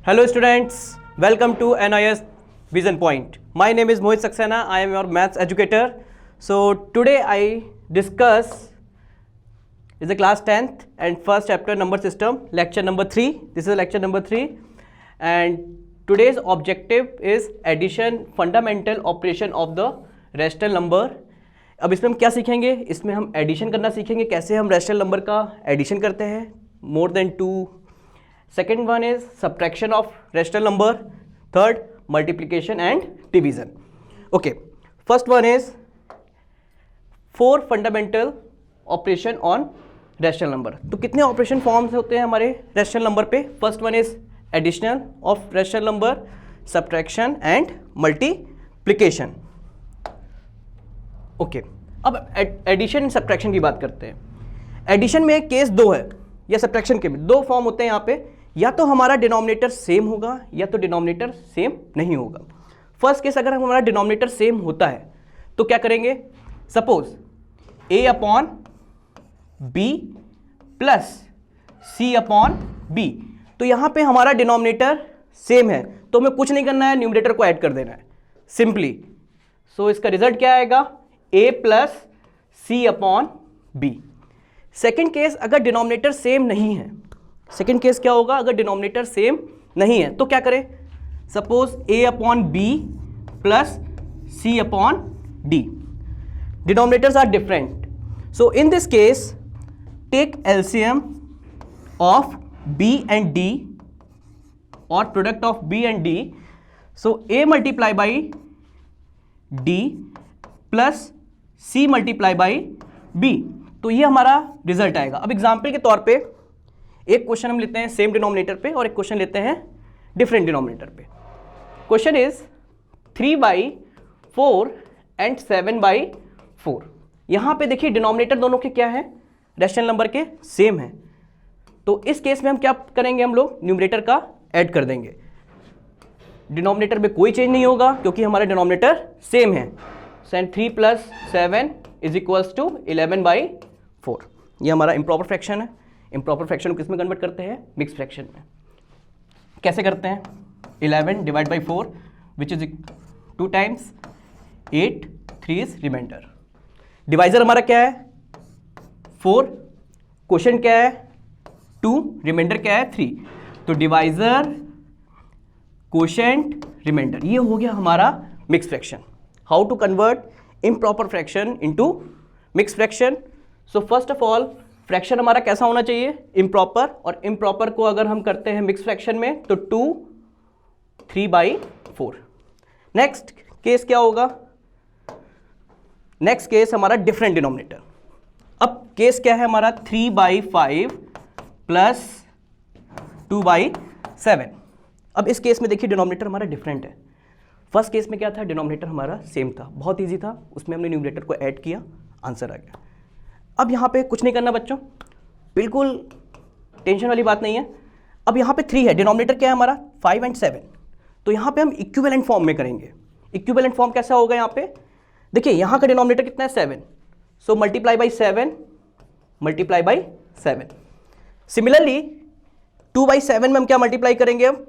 Hello students, welcome to NIS Vision Point. My name is Mohit Saxena. I am your maths educator. So today I discuss is the class 10th and first chapter number system, lecture number 3. This is lecture number 3 and today's objective is addition, fundamental operation of the rational number. अब इसमें हम क्या सीखेंगे? इसमें हम addition करना सीखेंगे, कैसे हम रैशनल नंबर का एडिशन करते हैं more than 2. Second one is subtraction of rational number. Third, multiplication and division. Okay, first one is 4 fundamental operation on rational number. तो कितने ऑपरेशन फॉर्म्स होते हैं हमारे रैशनल नंबर पे? First one is additional of rational number, subtraction and multiplication. Okay, अब addition subtraction की बात करते हैं. एडिशन में केस 2 है या सब्ट्रैक्शन के में 2 फॉर्म होते हैं यहाँ पे. या तो हमारा डिनोमिनेटर सेम होगा या तो डिनोमिनेटर सेम नहीं होगा. फर्स्ट केस अगर हमारा डिनोमिनेटर सेम होता है तो क्या करेंगे? Suppose a upon b plus c upon b. तो यहाँ पे हमारा डिनोमिनेटर सेम है तो हमें कुछ नहीं करना है, न्यूमरेटर को ऐड कर देना है सिंपली. सो इसका रिजल्ट क्या आएगा? a plus c upon b. Second case अगर डिनोमिनेटर सेम नहीं है, सेकेंड केस क्या होगा? अगर डिनोमिनेटर सेम नहीं है तो क्या करें? Suppose a upon B plus c upon d. Denominators are different, so in this case take LCM of b and d और product of b and d. So a multiply by d plus c multiply by b. तो ये हमारा result आएगा. अब example के तौर पे एक क्वेश्चन हम लेते हैं सेम डिनोमिनेटर पे और एक क्वेश्चन लेते हैं डिफरेंट डिनोमिनेटर पे. Question is 3/4 and 7/4. यहाँ पे देखिए डिनोमिनेटर दोनों के क्या है? रैशनल नंबर के सेम है. तो इस केस में हम क्या करेंगे? हम लोग न्यूमरेटर का ऐड कर देंगे. डिनोमिनेटर में कोई चेंज नहीं होगा क्योंकि हमारा डिनोमिनेटर सेम है. 3 प्लस 7 इज इक्वल्स टू 11/4. ये हमारा इम्प्रॉपर फ्रैक्शन है. इम्प्रॉपर फ्रैक्शन को किस में कन्वर्ट करते हैं? मिक्स फ्रैक्शन में. कैसे करते हैं? 11 divide by 4 which is 2 times 8, 3 is remainder. Divisor हमारा क्या है? 4. क्वोशिएंट क्या है? 2. रिमाइंडर क्या है? 3. तो डिवाइजर, क्वोशिएंट, रिमाइंडर, ये हो गया हमारा mix fraction. How to convert improper fraction into mix fraction? So first of all fraction हमारा कैसा होना चाहिए? इम्प्रॉपर. और इम्प्रॉपर को अगर हम करते हैं मिक्स फ्रैक्शन में तो 2 3/4. नेक्स्ट केस क्या होगा? नेक्स्ट केस हमारा डिफरेंट डिनोमिनेटर. अब केस क्या है हमारा? 3/5 प्लस 2/7. अब इस केस में देखिए डिनोमिनेटर हमारा डिफरेंट है. फर्स्ट केस में क्या था? डिनोमिनेटर हमारा सेम था, बहुत ईजी था, उसमें हमने न्यूमरेटर को ऐड किया, आंसर आ गया. अब यहाँ पे कुछ नहीं करना बच्चों, बिल्कुल टेंशन वाली बात नहीं है. अब यहाँ पे 3 है, डिनोमिनेटर क्या है हमारा? 5 एंड 7. तो यहाँ पे हम इक्विवेलेंट फॉर्म में करेंगे. इक्विवेलेंट फॉर्म कैसा होगा? यहाँ पे देखिए यहाँ का डिनोमिनेटर कितना है? 7. So multiply by 7 multiply by 7. Similarly 2/7 में हम क्या मल्टीप्लाई करेंगे? अब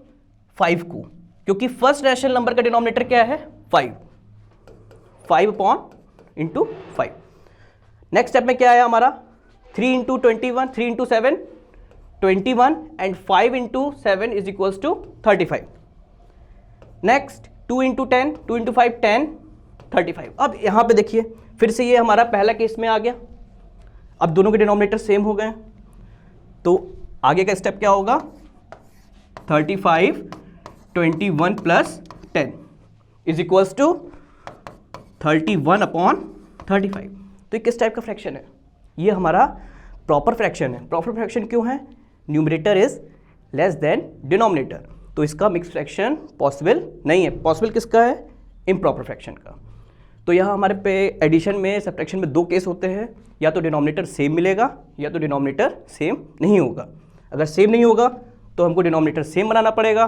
5 को, क्योंकि फर्स्ट रैशनल नंबर का डिनोमिनेटर क्या है? 5 अपॉन इंटू 5. नेक्स्ट स्टेप में क्या आया हमारा? 3 into 21, 3 into 7 21 and 5 into 7 is equals to 35. Next 2 into 10, 2 into 5 10 35. अब यहाँ पे देखिए फिर से ये हमारा पहला केस में आ गया. अब दोनों के डिनोमिनेटर सेम हो गए तो आगे का स्टेप क्या होगा? 35 21 plus 10 is equals to 31 upon 35. तो किस टाइप का फ्रैक्शन है? ये हमारा प्रॉपर फ्रैक्शन है. प्रॉपर फ्रैक्शन क्यों है? Numerator is less than denominator, तो इसका मिक्स फ्रैक्शन पॉसिबल नहीं है. पॉसिबल किसका है? इम्प्रॉपर फ्रैक्शन का. तो यहाँ हमारे पे एडिशन में, सब्ट्रैक्शन में 2 केस होते हैं, या तो डिनोमिनेटर सेम मिलेगा या तो डिनोमिनेटर सेम नहीं होगा. अगर सेम नहीं होगा तो हमको डिनोमिनेटर सेम बनाना पड़ेगा.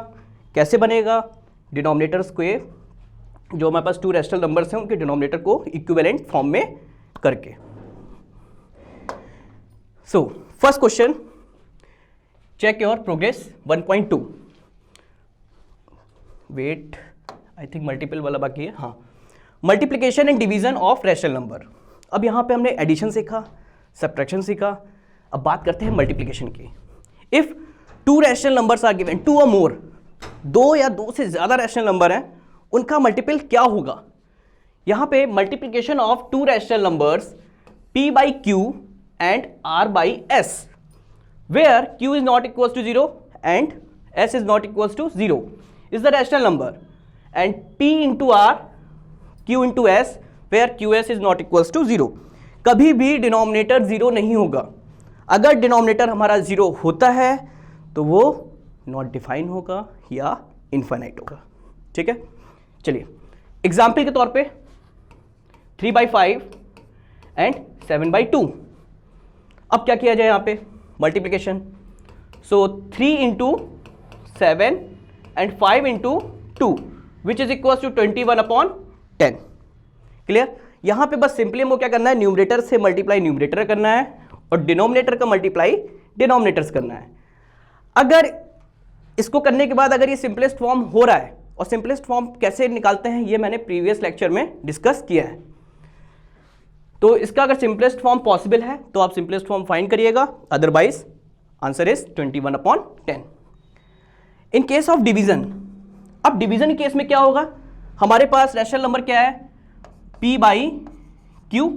कैसे बनेगा? डिनोमिनेटर्स को जो हमारे पास 2 रैशनल नंबर्स हैं उनके डिनोमिनेटर को इक्विवेलेंट फॉर्म में करके. So first question, check your progress 1.2. Wait, I think multiple वाला बाकी है, हाँ, multiplication and division of rational number. अब यहाँ पे हमने एडिशन सीखा, सब्ट्रैक्शन सीखा, अब बात करते हैं मल्टीप्लिकेशन की। If two rational numbers are given, two और मोर, दो या दो से ज्यादा रैशनल नंबर हैं, उनका मल्टीपल क्या होगा। यहाँ पे multiplication of two rational numbers p by q and r by s, where q is not equals to 0 and s is not equals to 0 is the rational number, and p into r, q into s, where qs is not equals to 0। कभी भी denominator zero नहीं होगा। अगर denominator हमारा zero होता है तो वो नॉट डिफाइन होगा या इनफाइनाइट होगा। ठीक है, चलिए एग्जाम्पल के तौर पे 3/5 एंड 7/2। अब क्या किया जाए यहाँ पे multiplication, so 3 into 7 and 5 into 2 which is equal to 21/10। Clear. यहाँ पे बस सिंपली हमको क्या करना है, न्यूमरेटर से मल्टीप्लाई न्यूमरेटर करना है और डिनोमिनेटर का मल्टीप्लाई डिनोमिनेटर्स करना है। अगर इसको करने के बाद अगर ये सिंपलेस्ट फॉर्म हो रहा है, और सिंपलेस्ट फॉर्म कैसे निकालते हैं ये मैंने प्रीवियस लेक्चर में डिस्कस किया है, तो इसका अगर सिंपलेस्ट फॉर्म पॉसिबल है तो आप सिंपलेस्ट फॉर्म फाइंड करिएगा, otherwise answer is 21/10। In case of division, अब डिवीजन केस में क्या होगा, हमारे पास रैशनल नंबर क्या है p by q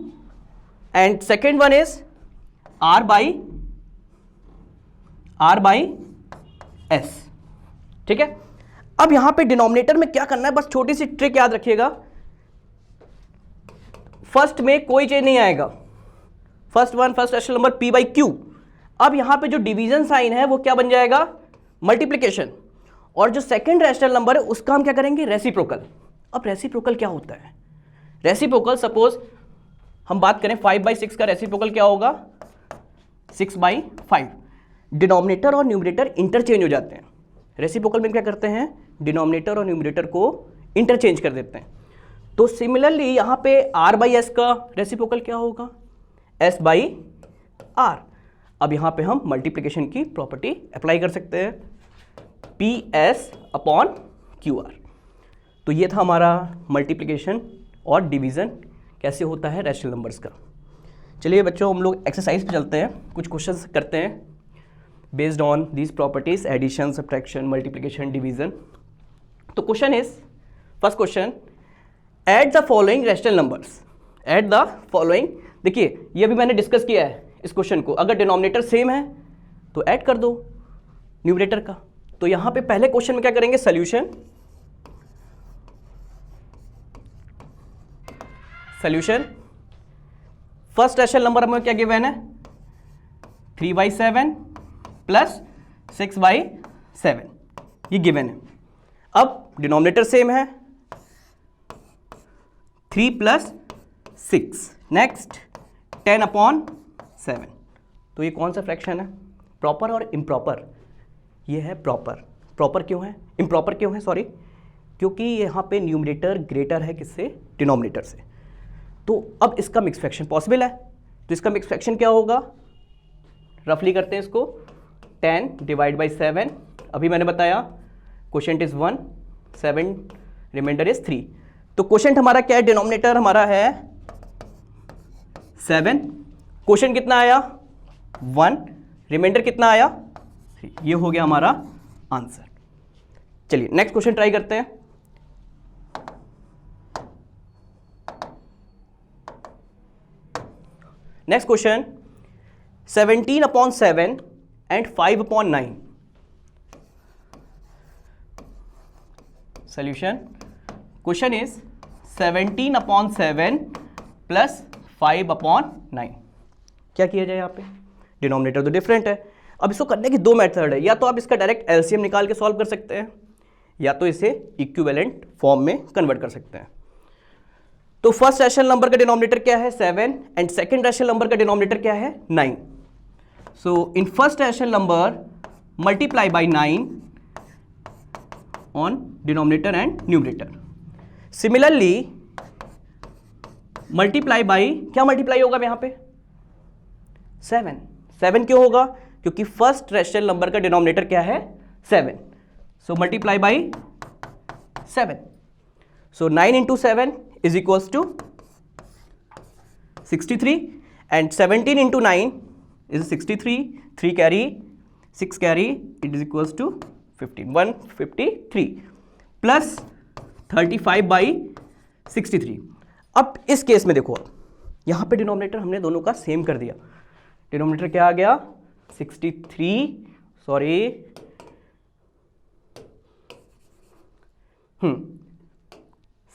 and second one is r by s। ठीक है, अब यहां पे डिनोमिनेटर में क्या करना है, बस छोटी सी ट्रिक याद रखिएगा, फर्स्ट में कोई चेंज नहीं आएगा, first rational number p by q। अब यहां पे जो डिवीजन साइन है वो क्या बन जाएगा, मल्टीप्लिकेशन, और जो सेकंड रैशनल नंबर है उसका हम क्या करेंगे, रेसिप्रोकल। अब रेसिप्रोकल क्या होता है, रेसिप्रोकल सपोज हम बात करें 5/6 का रेसिप्रोकल क्या होगा, 6/5। डिनोमिनेटर और न्यूमरेटर इंटरचेंज हो जाते हैं। रेसिप्रोकल में क्या करते हैं, डिनोमिनेटर और न्यूमरेटर को इंटरचेंज कर देते हैं। तो सिमिलरली यहाँ पे r बाई एस का रेसिप्रोकल क्या होगा, s बाई r। अब यहाँ पे हम मल्टीप्लिकेशन की प्रॉपर्टी अप्लाई कर सकते हैं, PS/QR। तो ये था हमारा मल्टीप्लिकेशन और डिवीज़न कैसे होता है रैशनल नंबर्स का। चलिए बच्चों हम लोग एक्सरसाइज पे चलते हैं, कुछ क्वेश्चंस करते हैं based on these properties, addition, subtraction, multiplication, division. तो question is, first question, add the following rational numbers, add the following. देखिए ये भी मैंने डिस्कस किया है इस क्वेश्चन को, अगर डिनोमिनेटर सेम है तो ऐड कर दो न्यूमरेटर का। तो यहाँ पे पहले क्वेश्चन में क्या करेंगे, सोल्यूशन, फर्स्ट रैशनल नंबर हमें क्या गिवन है, 3/7 प्लस 6/7, ये गिवन है। अब डिनोमिनेटर सेम है, 3 + 6, नेक्स्ट 10/7। तो ये कौन सा फ्रैक्शन है, प्रॉपर और इम्प्रॉपर, ये है प्रॉपर। प्रॉपर क्यों है, इम्प्रॉपर क्यों है, सॉरी, क्योंकि यहाँ पे न्यूमरेटर ग्रेटर है किससे, डिनोमिनेटर से। तो अब इसका मिक्स फ्रैक्शन पॉसिबल है, तो इसका मिक्स फ्रैक्शन क्या होगा, रफली करते हैं इसको, 10/7। अभी मैंने बताया क्वोशेंट इज 1, 7 रिमाइंडर इज 3। तो क्वोशेंट हमारा क्या है, डिनोमिनेटर हमारा है 7, क्वोशेंट कितना आया 1, रिमाइंडर कितना आया 3। ये हो गया हमारा आंसर। चलिए नेक्स्ट क्वेश्चन ट्राई करते हैं। Next question, 17/7 and 5/9। Solution, question is 17/7 plus 5/9। क्या किया जाए यहाँ पे, डिनोमिनेटर तो डिफरेंट है। अब इसको करने की दो मेथड है, या तो आप इसका डायरेक्ट एलसीएम निकाल के सॉल्व कर सकते हैं, या तो इसे इक्विवेलेंट फॉर्म में कन्वर्ट कर सकते हैं। तो फर्स्ट रैशनल नंबर का डिनोमिनेटर क्या है 7 एंड सेकंड रैशनल नंबर का डिनोमिनेटर क्या है 9। So in first rational number multiply by 9 on denominator and numerator. Similarly multiply by, क्या मल्टीप्लाई होगा यहाँ पे 7 क्यों होगा, क्योंकि फर्स्ट रैशनल नंबर का डिनोमिनेटर क्या है 7। So multiply by 7. So 9 into 7 is equals to 63, and 17 into 9 is 63, 3 carry, 6 carry, it is equals to 15, 153 plus 35 by 63. अब इस केस में देखो, यहाँ पे डिनोमिनेटर हमने दोनों का सेम कर दिया. डिनोमिनेटर क्या आ गया? 63, sorry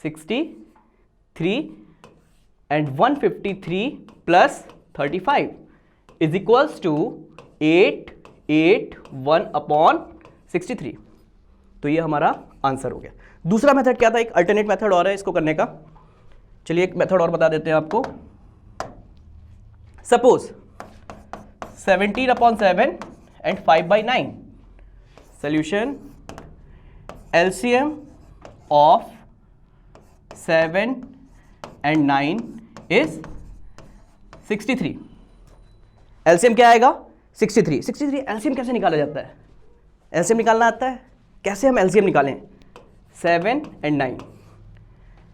63 and 153 plus 35 is equals to 881 upon 63. तो ये हमारा आंसर हो गया. दूसरा मेथड क्या था? एक अल्टरनेट मेथड और है इसको करने का. चलिए एक मेथड और बता देते हैं आपको. Suppose 17 upon 7 and 5 by 9. Solution: LCM of 7 and 9 is 63. LCM क्या आएगा? 63. 63 LCM कैसे निकाला जाता है? LCM निकालना आता है? कैसे हम LCM निकालें? 7 and 9.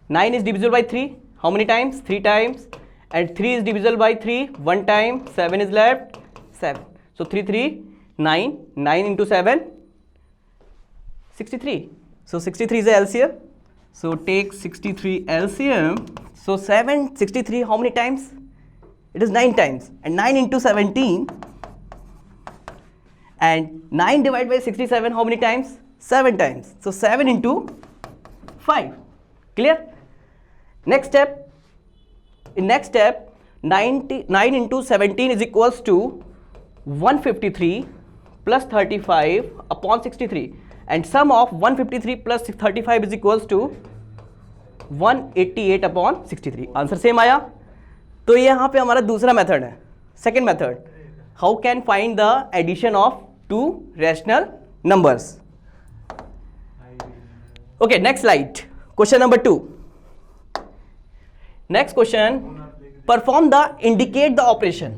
9 is divisible by 3. How many times? 3 times. And 3 is divisible by 3. 1 time. 7 is left. 7. So 3, 3, 9. 9 into 7. 63. So 63 is a LCM. So take 63 LCM. So 7, 63, how many times? It is 9 times. And 9 into 17. And 9 divided by 67, how many times? 7 times. So 7 into 5. Clear? Next step. In next step, 9 into 17 is equals to 153 plus 35 upon 63. And sum of 153 plus 35 is equals to 188 upon 63. Answer same आया. तो ये यहाँ पे हमारा दूसरा method है. Second method, how can find the addition of two rational numbers. Okay, next slide. Question number 2. Next question, perform the indicate the operation.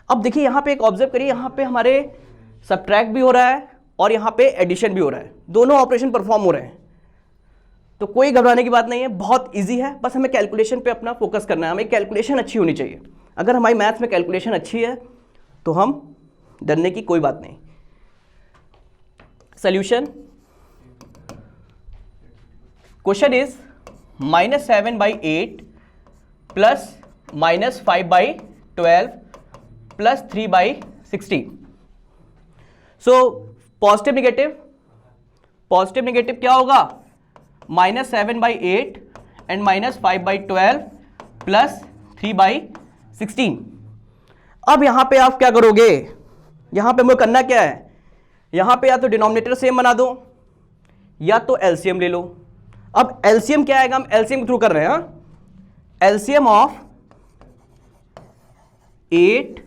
अब देखिए यहाँ पे एक ऑब्जर्व करिए, यहाँ पे हमारे सबट्रैक्ट भी हो रहा है और यहाँ पे एडिशन भी हो रहा है. दोनों ऑपरेशन परफॉर्म हो रहे हैं. तो कोई घबराने की बात नहीं है, बहुत इजी है. बस हमें कैलकुलेशन पे अपना फोकस करना है. हमें कैलकुलेशन अच्छी होनी चाहिए. अगर हमारी मैथ्स में कैलकुलेशन अच्छी है तो हम डरने की कोई बात नहीं. Solution, question is -7 by 8 plus -5 by 12 plus 3 by 16. So positive negative क्या होगा? -7 by 8 and -5 by 12 plus 3 by 16. अब यहां पे आप क्या करोगे? यहां पे मुझे करना क्या है? यहां पे या तो डिनोमिनेटर सेम बना दो या तो एलसीएम ले लो. अब एलसीएम क्या आएगा? हम एलसीएम के थ्रू कर रहे हैं. LCM of 8,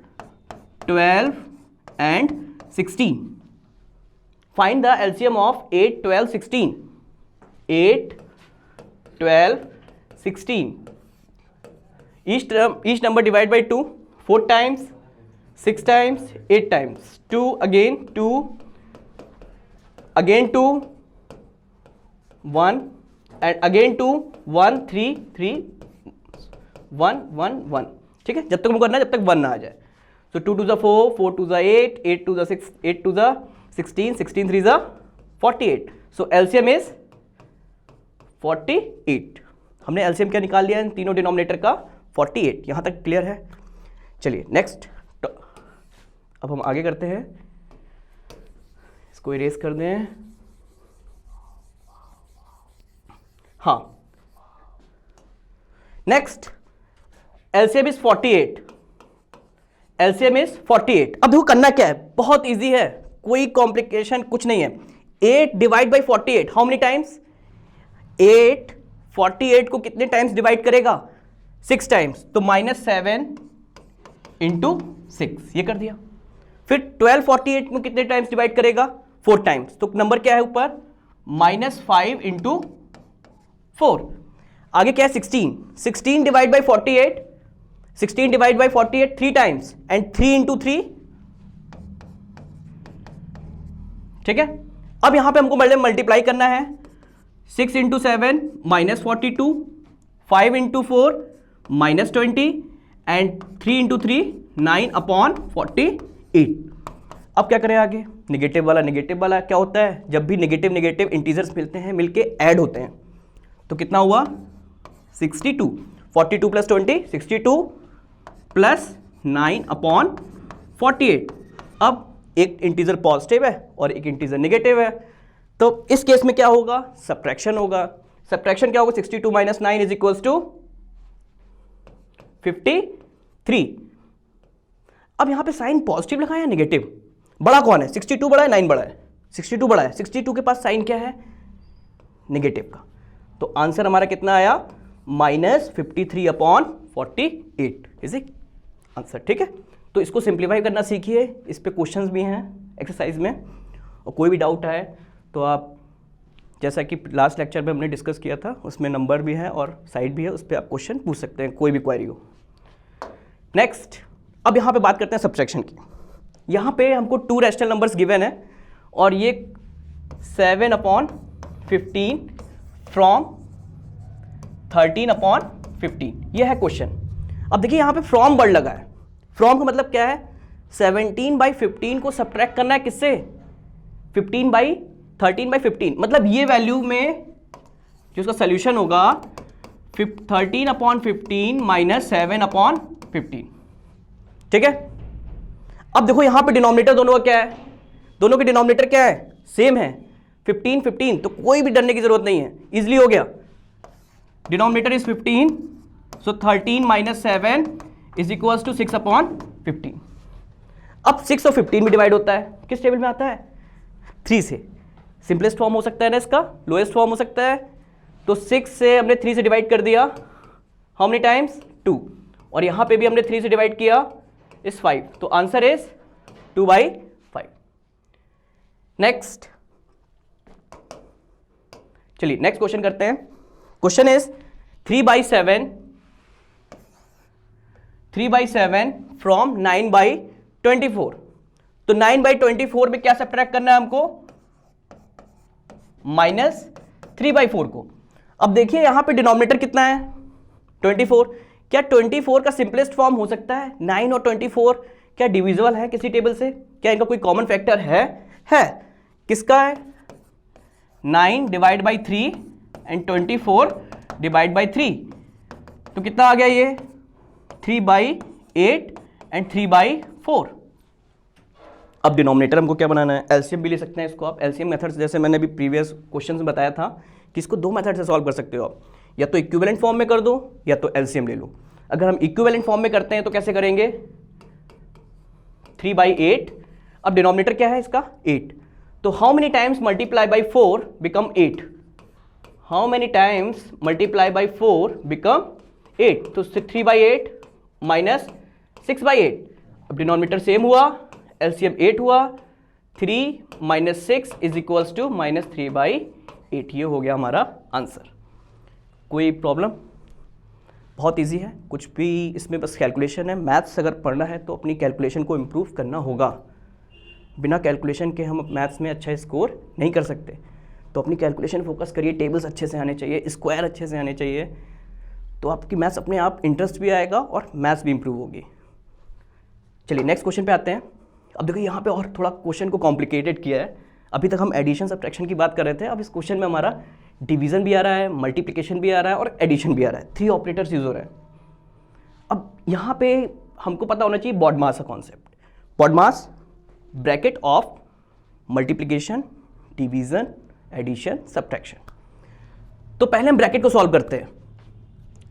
12 and 16. Find the LCM of 8, 12, 16. 8, 12, 16. Each number divided by 2. 4 times, 6 times, 8 times. 2 again, 2. Again 2. 1. And again 2. 1, 3, 3. 1, 1, 1. ठीक है, जब तक मुझे करना है जब तक 1 ना आ जाए. So 2 to the 4, 4 to the 8, 8 to the 6, 8 to the 16, 16 3 the 48. So LCM is 48. हमने LCM क्या निकाल लिया इन तीनों डिनोमिनेटर का? 48. यहाँ तक क्लियर है? चलिए नेक्स्ट. अब हम आगे करते हैं. इसको इरेज कर दें. हाँ, next LCM is 48. LCM is 48. अब देखो करना क्या है, बहुत इजी है, कोई कॉम्प्लिकेशन कुछ नहीं है. 8 divide by 48, how many times? 8 48 को कितने टाइम्स डिवाइड करेगा? 6 टाइम्स. तो -7 इंटू 6 ये कर दिया. फिर 12 48 को कितने टाइम्स डिवाइड करेगा? 4 टाइम्स. तो नंबर क्या है ऊपर? -5 इंटू 4. आगे क्या है? 16. 16 divide by 48, 16 divide by 48 3 times and 3 into 3. ठीक है. अब यहां पे हमको मल्टीप्लाई करना है. 6 इंटू 7 -42, 5 इंटू 4 -20 एंड 3 इंटू 3 9/48। अब क्या करें आगे, निगेटिव वाला क्या होता है, जब भी निगेटिव निगेटिव इंटीजर्स मिलते हैं मिलके ऐड होते हैं, तो कितना हुआ 62, 42 प्लस 20 62 प्लस 9/48। अब एक इंटीजर पॉजिटिव है और एक इंटीजर नेगेटिव है, तो इस केस में क्या होगा, सब्ट्रैक्शन होगा। सब्ट्रैक्शन क्या होगा, 62 माइनस 9 इज इक्वल्स टू 53। अब यहां पे साइन पॉजिटिव लगा है नेगेटिव, बड़ा कौन है, 62 बड़ा है 9 बड़ा है, 62 बड़ा है, 62 के पास साइन क्या है, नेगेटिव का, तो आंसर हमारा कितना आया -53/48 इज इट आंसर। ठीक है, तो इसको सिंप्लीफाई करना सीखिए, इस पे क्वेश्चंस भी हैं एक्सरसाइज में, और कोई भी डाउट आए तो आप, जैसा कि लास्ट लेक्चर में हमने डिस्कस किया था उसमें नंबर भी है और साइड भी है, उस पर आप क्वेश्चन पूछ सकते हैं, कोई भी क्वेरी हो। नेक्स्ट, अब यहाँ पे बात करते हैं सब्ट्रैक्शन की। यहाँ पे हमको 2 रैशनल नंबर्स गिवन है और ये 7/15 फ्रॉम 13/15, ये है क्वेश्चन। अब देखिए यहाँ पे फ्रॉम वर्ड लगा है, फ्रॉम का मतलब क्या है, 17/15 को सब्ट्रैक्ट करना है किससे, 13/15, मतलब ये वैल्यू में जो उसका सोल्यूशन होगा 13/15 माइनस 7/15। ठीक है, अब देखो यहां पे डिनोमिनेटर दोनों का क्या है, दोनों के डिनोमिनेटर क्या है, सेम है 15 15, तो कोई भी डरने की जरूरत नहीं है, इजिली हो गया। Denominator is 15, so 13 minus 7 is equals to 6/15। अब 6 और 15 भी डिवाइड होता है, किस टेबल में आता है, 3 से। सिंपलेस्ट फॉर्म हो सकता है ना इसका, लोएस्ट फॉर्म हो सकता है, तो 6 से हमने 3 से डिवाइड कर दिया, हाउ मेनी टाइम्स 2, और यहां पे भी हमने 3 से डिवाइड किया इज 5, तो आंसर इज 2/5। नेक्स्ट, चलिए नेक्स्ट क्वेश्चन करते हैं। Question is 3/7 from 9/24। तो 9/24 में क्या सब्ट्रैक्ट करना है हमको, -3/4 को। अब देखिए यहां पे डिनोमिनेटर कितना है, 24। क्या 24 का सिंपलेस्ट फॉर्म हो सकता है, 9 और 24 क्या डिविजिबल है किसी टेबल से, क्या इनका कोई कॉमन फैक्टर है, किसका है, 9 divide by 3 and 24 divide by 3, तो कितना आ गया ये 3/8 एंड 3/4। अब डिनोमिनेटर हमको क्या बनाना है, एलसीएम भी ले सकते हैं इसको आप, एलसीएम मेथड, जैसे मैंने अभी प्रीवियस क्वेश्चन में बताया था कि इसको 2 मेथड से सॉल्व कर सकते हो आप, या तो इक्विवेलेंट फॉर्म में कर दो या तो एलसीएम ले लो। अगर हम इक्विवेलेंट फॉर्म में करते हैं तो कैसे करेंगे, 3/8, अब डिनोमिनेटर क्या है इसका 8, तो how many times multiply by 4 become 8, how many times multiply by 4 become 8, तो 3/8 माइनस 6/8। अब डिनोमिनेटर सेम हुआ, एलसीएम 8 हुआ, 3 माइनस 6 इज इक्वल्स टू -3/8, ये हो गया हमारा आंसर। कोई प्रॉब्लम, बहुत इजी है, कुछ भी इसमें बस कैलकुलेशन है। मैथ्स अगर पढ़ना है तो अपनी कैलकुलेशन को इम्प्रूव करना होगा, बिना कैलकुलेशन के हम मैथ्स में अच्छा स्कोर नहीं कर सकते, तो अपनी कैलकुलेशन फोकस करिए, टेबल्स अच्छे से आने चाहिए, स्क्वायर अच्छे से आने चाहिए, तो आपकी मैथ्स अपने आप इंटरेस्ट भी आएगा और मैथ्स भी इम्प्रूव होगी। चलिए नेक्स्ट क्वेश्चन पे आते हैं। अब देखो यहाँ पे और थोड़ा क्वेश्चन को कॉम्प्लिकेटेड किया है, अभी तक हम एडिशन सब्ट्रैक्शन की बात कर रहे थे, अब इस क्वेश्चन में हमारा डिवीजन भी आ रहा है, मल्टीप्लिकेशन भी आ रहा है और एडिशन भी आ रहा है, 3 ऑपरेटर्स यूज हो रहे हैं। अब यहाँ पे हमको पता होना चाहिए बॉडमास का concept, BODMAS bracket of multiplication, division, addition, subtraction. तो पहले हम ब्रैकेट को सॉल्व करते हैं।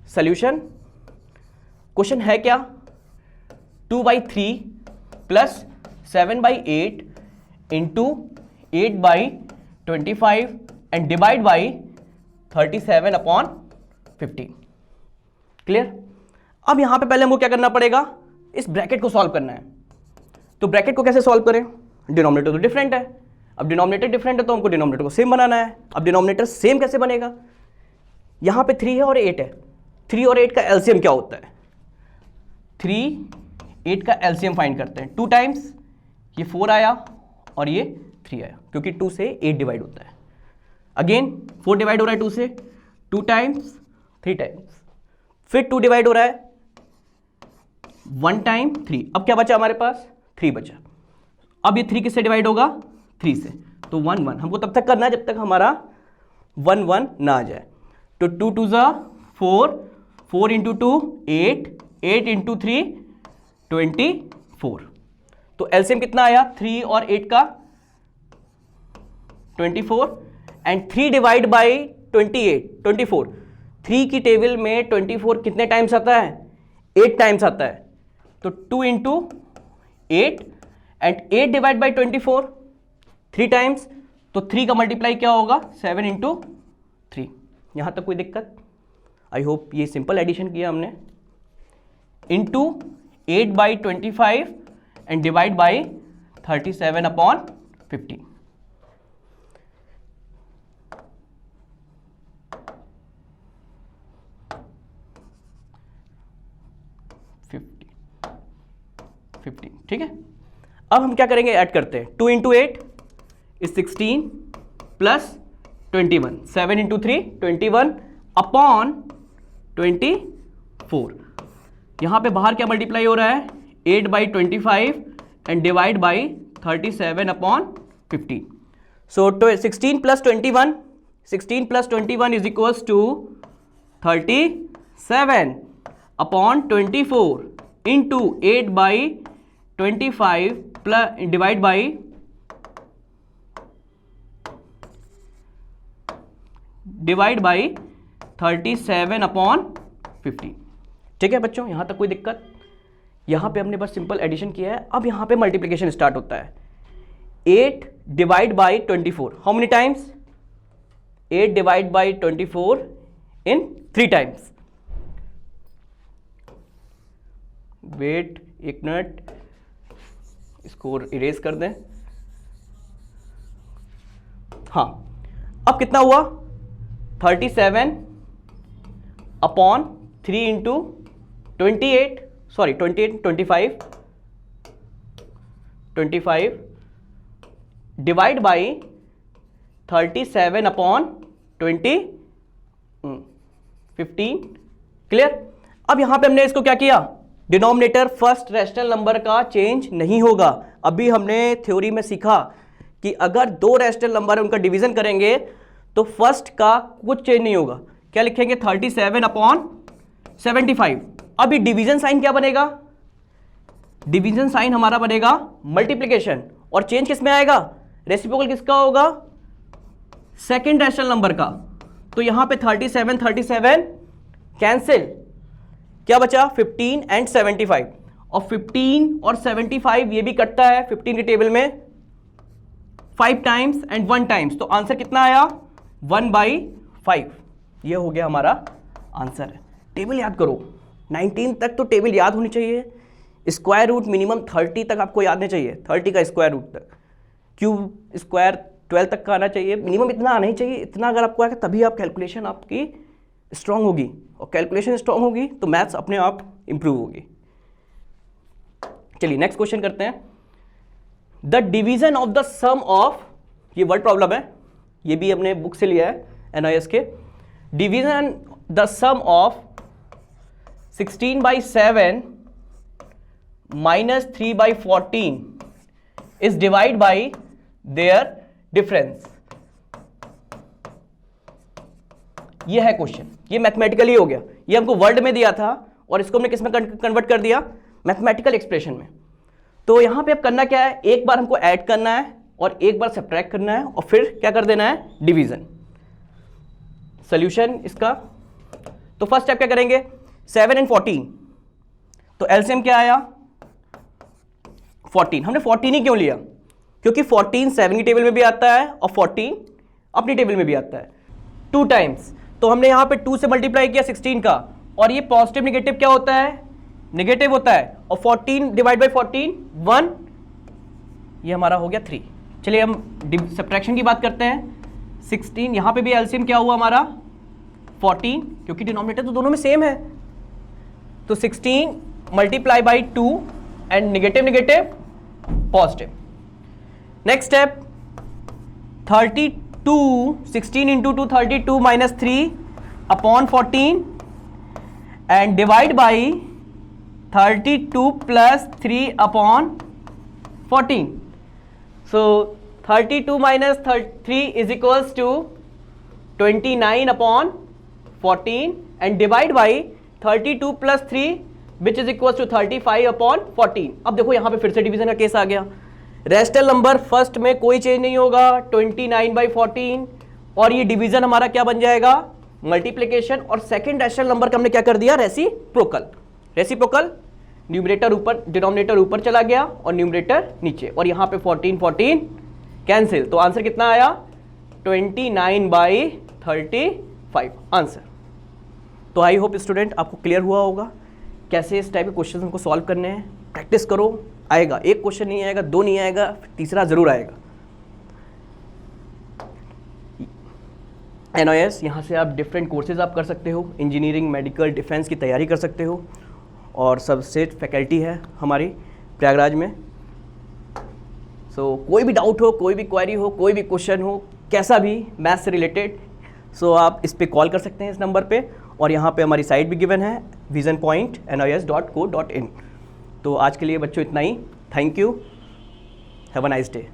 सॉल्यूशन, क्वेश्चन है क्या, 2/3 plus 7/8 into 8/25 and divide by 37/15। Clear. अब यहां पे पहले हमको क्या करना पड़ेगा, इस ब्रैकेट को सॉल्व करना है। तो ब्रैकेट को कैसे सॉल्व करें, डिनोमिनेटर तो डिफरेंट है, अब डिनोमिनेटर डिफरेंट है तो हमको डिनोमिनेटर को सेम बनाना है। अब डिनोमिनेटर सेम कैसे बनेगा, यहां पे 3 है और 8 है, 3 और 8 का एलसीएम क्या होता है, 3 8 का एलसीएम फाइंड करते हैं, 2 टाइम्स ये 4 आया और ये 3 आया, क्योंकि 2 से 8 डिवाइड होता है। अगेन 4 डिवाइड हो रहा है 2 से, 2 टाइम्स, 3 टाइम्स, फिर 2 डिवाइड हो रहा है 1 टाइम 3। अब क्या बचा हमारे पास? 3 बचा। अब ये 3 किससे डिवाइड होगा? 3 से, तो 1 1। हमको तब तक करना है जब तक हमारा 1 1 ना आ जाए। तो 2 2 ज़ा 4, 4 इंटू 2 8, 8 इंटू 3 24। तो एलसीएम कितना आया 3 और 8 का? 24। And 3 divide by 28, 24। 3 की टेबल में 24 कितने टाइम्स आता है? 8 टाइम्स आता है। तो 2 into 8 and 8 divide by 24 3 times, तो 3 का मल्टीप्लाई क्या होगा? 7 इंटू 3। यहां तक कोई दिक्कत? आई होप ये सिंपल एडिशन किया हमने। Into 8 by 25 and divide by 37 upon 50। ठीक है, अब हम क्या करेंगे? ऐड करते हैं। 2 into 8 is 16 plus 21, 7 into 3 21 upon 24। यहां पे बाहर क्या मल्टीप्लाई हो रहा है? 8 by 25 and divide by 37 upon 50। So 16 plus 21, 16 plus 21 is equals to 37 upon 24 into 8 by 25 plus divide by divide by 37 upon 50। ठीक है बच्चों, यहां तक कोई दिक्कत? यहां पे हमने बस सिंपल एडिशन किया है। अब यहां पे मल्टीप्लिकेशन स्टार्ट होता है। 8 divide by 24, how many times? 8 divide by 24 in 3 times. Wait एक मिनट, इसको इरेज कर दें। हाँ, अब कितना हुआ? 37 अपॉन 3 into 28, sorry 25 divide by 37 upon 15। Clear? अब यहां पे हमने इसको क्या किया? डिनोमिनेटर फर्स्ट रैशनल नंबर का चेंज नहीं होगा। अभी हमने थ्योरी में सीखा कि अगर 2 रैशनल नंबर उनका डिवीजन करेंगे तो फर्स्ट का कुछ चेंज नहीं होगा। क्या लिखेंगे? 37 अपॉन 75। अभी डिवीजन साइन क्या बनेगा? डिवीजन साइन हमारा बनेगा मल्टीप्लिकेशन, और चेंज किस में आएगा? रेसिप्रोकल किसका होगा? सेकेंड रैशनल नंबर का। तो यहां पे 37 कैंसिल, क्या बचा? 15 एंड 75। और 15 और 75 ये भी कटता है 15 की टेबल में 5 टाइम्स एंड 1 टाइम्स। तो आंसर कितना आया? 1/5। ये हो गया हमारा आंसर है। टेबल याद करो, 19 तक तो टेबल याद होनी चाहिए। स्क्वायर रूट मिनिमम 30 तक आपको याद नहीं चाहिए, 30 का स्क्वायर रूट तक। क्यूब स्क्वायर 12 तक का आना चाहिए, मिनिमम इतना आना ही चाहिए। इतना अगर आपको आएगा तभी आप कैलकुलेशन आपकी स्ट्रांग होगी, और कैलकुलेशन स्ट्रांग होगी तो मैथ्स अपने आप इंप्रूव होगी। चलिए नेक्स्ट क्वेश्चन करते हैं। The division of the sum of, ये वर्ड प्रॉब्लम है, ये भी हमने बुक से लिया है NIS के। Division the sum of 16/7 minus 3/14 is divide by their difference. ये है क्वेश्चन, ये मैथमेटिकली हो गया। ये हमको वर्ड में दिया था और इसको हमने किस में कन्वर्ट कर दिया? मैथमेटिकल एक्सप्रेशन में। तो यहां पे अब करना क्या है? एक बार हमको ऐड करना है और एक बार सब्ट्रैक्ट करना है, और फिर क्या कर देना है? डिवीजन। सॉल्यूशन इसका, तो फर्स्ट स्टेप क्या करेंगे? 7 एंड 14, तो एलसीएम क्या आया? 14। हमने 14 ही क्यों लिया? क्योंकि 14 7 की टेबल में भी आता है और 14 अपनी टेबल में भी आता है 2 टाइम्स। तो हमने यहां पे 2 से मल्टीप्लाई किया 16 का, और ये पॉजिटिव निगेटिव क्या होता है? नेगेटिव होता है। और 14 डिवाइड बाई 14 1, ये हमारा हो गया 3। चलिए हम सब्ट्रैक्शन की बात करते हैं। 16, यहां पे भी एलसीएम क्या हुआ हमारा? 14, क्योंकि डिनोमिनेटर तो दोनों में सेम है। तो 16 multiply by 2 and negative negative positive. Next step, 2 16 into 2 32 minus 3 upon 14 and divide by 32 plus 3 upon 14. So 32 minus 3 is equals to 29 upon 14 and divide by 32 plus 3 which is equals to 35 upon 14. अब देखो यहाँ पे फिर से division का case आ गया. Rational number first में कोई चेंज नहीं होगा, 29 by 14, और ये डिवीजन हमारा क्या बन जाएगा, मल्टीप्लिकेशन. और सेकंड रेशनल नंबर का हमने क्या कर दिया, रेसिप्रोकल. रेसिप्रोकल न्यूमरेटर ऊपर, डिनोमिनेटर ऊपर चला गया और न्यूमरेटर नीचे, और यहाँ पे 14 14 कैंसिल. तो आंसर कितना आया, 29 by 35 आंसर. तो आई होप स्टूडेंट आपको क्लियर हुआ होगा कैसे इस टाइप के क्वेश्चन हमको सॉल्व करने हैं. प्रैक्टिस करो, आएगा. एक क्वेश्चन नहीं आएगा, दो नहीं आएगा, तीसरा जरूर आएगा. NIS यहाँ से आप डिफरेंट कोर्सेज आप कर सकते हो, इंजीनियरिंग, मेडिकल, डिफेंस की तैयारी कर सकते हो, और सबसे फैकल्टी है हमारी प्रयागराज में. सो कोई भी डाउट हो, कोई भी क्वेरी हो, कोई भी क्वेश्चन हो, कैसा भी मैथ्स से रिलेटेड, सो आप इस पे कॉल कर सकते हैं इस नंबर पे. और यहाँ पे हमारी साइट भी गिवन है visionpoint.nis.co.in. तो आज के लिए बच्चों इतना ही. Thank you. Have a nice day.